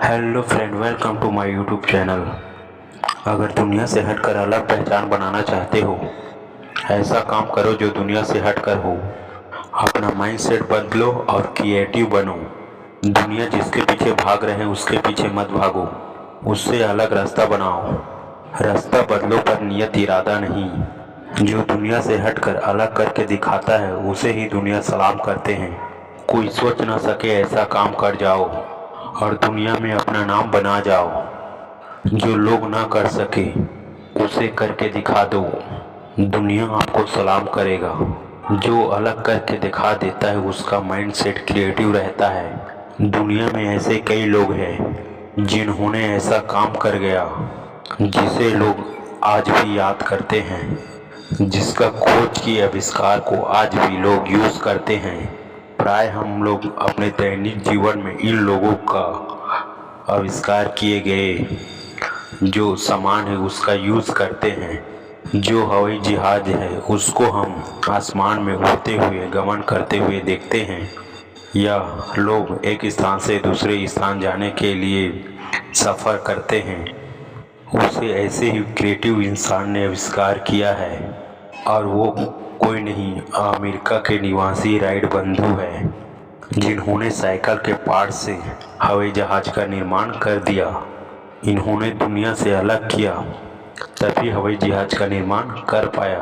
Hello friend, welcome to my YouTube channel. अगर दुनिया से हटकर अलग पहचान बनाना चाहते हो, ऐसा काम करो जो दुनिया से हटकर हो। अपना माइंडसेट बदलो और क्रिएटिव बनो। दुनिया जिसके पीछे भाग रहे हैं उसके पीछे मत भागो, उससे अलग रास्ता बनाओ। रास्ता बदलो पर नियत इरादा नहीं। जो दुनिया से हटकर अलग करके दिखाता है उसे ही दुनिया सलाम करते हैं। कोई सोच ना सके ऐसा काम कर जाओ और दुनिया में अपना नाम बना जाओ। जो लोग ना कर सके उसे करके दिखा दो, दुनिया आपको सलाम करेगा। जो अलग करके दिखा देता है उसका माइंडसेट क्रिएटिव रहता है। दुनिया में ऐसे कई लोग हैं जिन्होंने ऐसा काम कर गया जिसे लोग आज भी याद करते हैं, जिसका खोज की आविष्कार को आज भी लोग यूज करते हैं। प्राय हम लोग अपने दैनिक जीवन में इन लोगों का आविष्कार किए गए जो सामान है उसका यूज करते हैं। जो हवाई जहाज है उसको हम आसमान में उड़ते हुए गमन करते हुए देखते हैं, या लोग एक स्थान से दूसरे स्थान जाने के लिए सफ़र करते हैं, उसे ऐसे ही क्रिएटिव इंसान ने आविष्कार किया है। और वो कोई नहीं, अमेरिका के निवासी राइट बंधु है जिन्होंने साइकिल के पार्ट से हवाई जहाज का निर्माण कर दिया। इन्होंने दुनिया से अलग किया तभी हवाई जहाज का निर्माण कर पाया।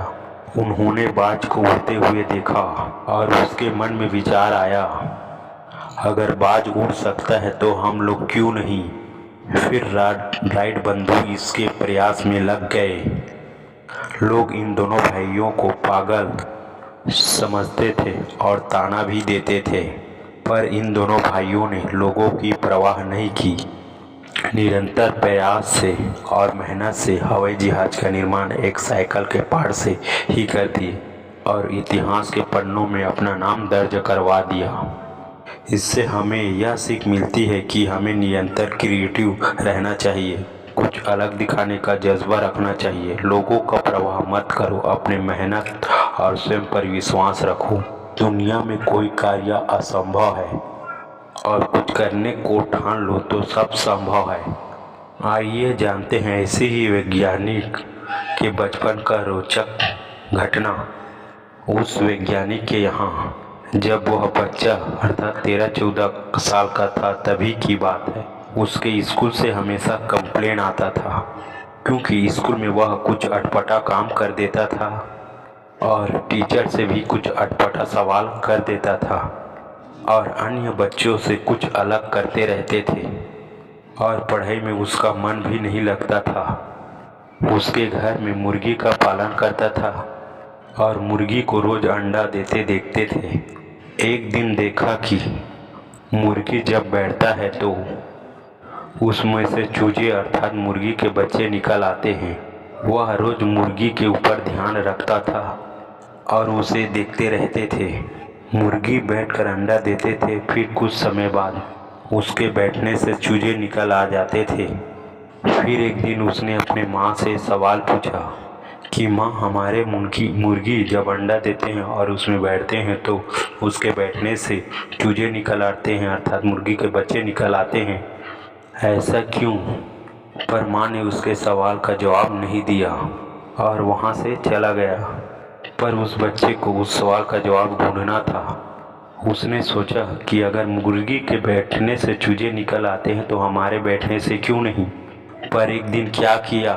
उन्होंने बाज को उड़ते हुए देखा और उसके मन में विचार आया, अगर बाज उड़ सकता है तो हम लोग क्यों नहीं। फिर राइट बंधु इसके प्रयास में लग गए। लोग इन दोनों भाइयों को पागल समझते थे और ताना भी देते थे, पर इन दोनों भाइयों ने लोगों की परवाह नहीं की। निरंतर प्रयास से और मेहनत से हवाई जहाज का निर्माण एक साइकिल के पार्ट से ही कर दिए और इतिहास के पन्नों में अपना नाम दर्ज करवा दिया। इससे हमें यह सीख मिलती है कि हमें निरंतर क्रिएटिव रहना चाहिए, कुछ अलग दिखाने का जज्बा रखना चाहिए। लोगों का प्रवाह मत करो, अपने मेहनत और स्वयं पर विश्वास रखो। दुनिया में कोई कार्य असंभव है और कुछ करने को ठान लो तो सब संभव है। आइए जानते हैं ऐसे ही वैज्ञानिक के बचपन का रोचक घटना। उस वैज्ञानिक के यहाँ जब वह बच्चा अर्थात 13-14 साल का था तभी की बात है, उसके स्कूल से हमेशा कंप्लेन आता था क्योंकि स्कूल में वह कुछ अटपटा काम कर देता था और टीचर से भी कुछ अटपटा सवाल कर देता था और अन्य बच्चों से कुछ अलग करते रहते थे और पढ़ाई में उसका मन भी नहीं लगता था। उसके घर में मुर्गी का पालन करता था और मुर्गी को रोज अंडा देते देखते थे। एक दिन देखा कि मुर्गी जब बैठता है तो उसमें से चूजे अर्थात मुर्गी के बच्चे निकल आते हैं। वह रोज मुर्गी के ऊपर ध्यान रखता था और उसे देखते रहते थे। मुर्गी बैठकर अंडा देते थे, फिर कुछ समय बाद उसके बैठने से चूजे निकल आ जाते थे। फिर एक दिन उसने अपने माँ से सवाल पूछा कि माँ, हमारे मुर्गी जब अंडा देते हैं और उसमें बैठते हैं तो उसके बैठने से चूजे निकल आते हैं अर्थात मुर्गी के बच्चे निकल आते हैं, ऐसा क्यों। पर माँ ने उसके सवाल का जवाब नहीं दिया और वहाँ से चला गया। पर उस बच्चे को उस सवाल का जवाब ढूंढना था। उसने सोचा कि अगर मुर्गी के बैठने से चूजे निकल आते हैं तो हमारे बैठने से क्यों नहीं। पर एक दिन क्या किया,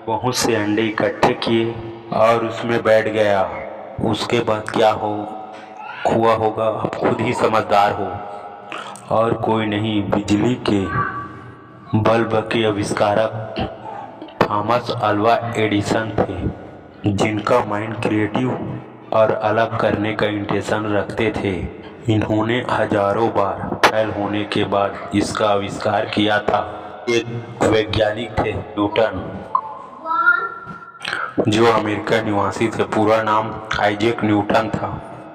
बहुत से अंडे इकट्ठे किए और उसमें बैठ गया। उसके बाद क्या हुआ होगा आप खुद ही समझदार हो। और कोई नहीं, बिजली के बल्ब के आविष्कारक थॉमस अल्वा एडिसन थे, जिनका माइंड क्रिएटिव और अलग करने का इंटेंशन रखते थे। इन्होंने हजारों बार फेल होने के बाद इसका आविष्कार किया था। एक वैज्ञानिक थे न्यूटन, जो अमेरिका निवासी थे। पूरा नाम आइजैक न्यूटन था।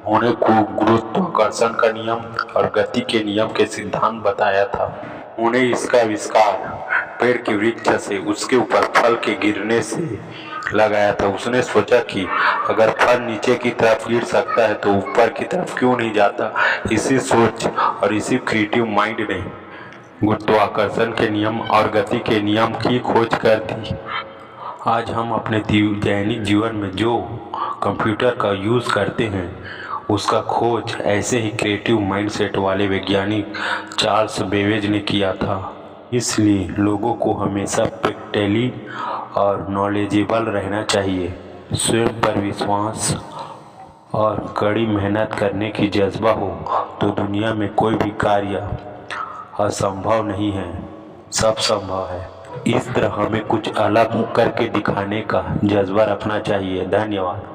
उन्हें गुरुत्वाकर्षण का नियम और गति के नियम के सिद्धांत बताया था। उन्हें इसका आविष्कार पेड़ के वृक्ष से उसके ऊपर फल के गिरने से लगाया था। उसने सोचा कि अगर फल नीचे की तरफ गिर सकता है तो ऊपर की तरफ क्यों नहीं जाता। इसी सोच और इसी क्रिएटिव माइंड ने गुरुत्वाकर्षण के नियम और गति के नियम की खोज कर दी। आज हम अपने दैनिक जीवन में जो कंप्यूटर का यूज़ करते हैं उसका खोज ऐसे ही क्रिएटिव माइंडसेट वाले वैज्ञानिक चार्ल्स बेबेज ने किया था। इसलिए लोगों को हमेशा प्रैक्टिकली और नॉलेजेबल रहना चाहिए। स्वयं पर विश्वास और कड़ी मेहनत करने की जज्बा हो तो दुनिया में कोई भी कार्य असंभव नहीं है, सब संभव है। इस तरह हमें कुछ अलग करके दिखाने का जज्बा रखना चाहिए। धन्यवाद।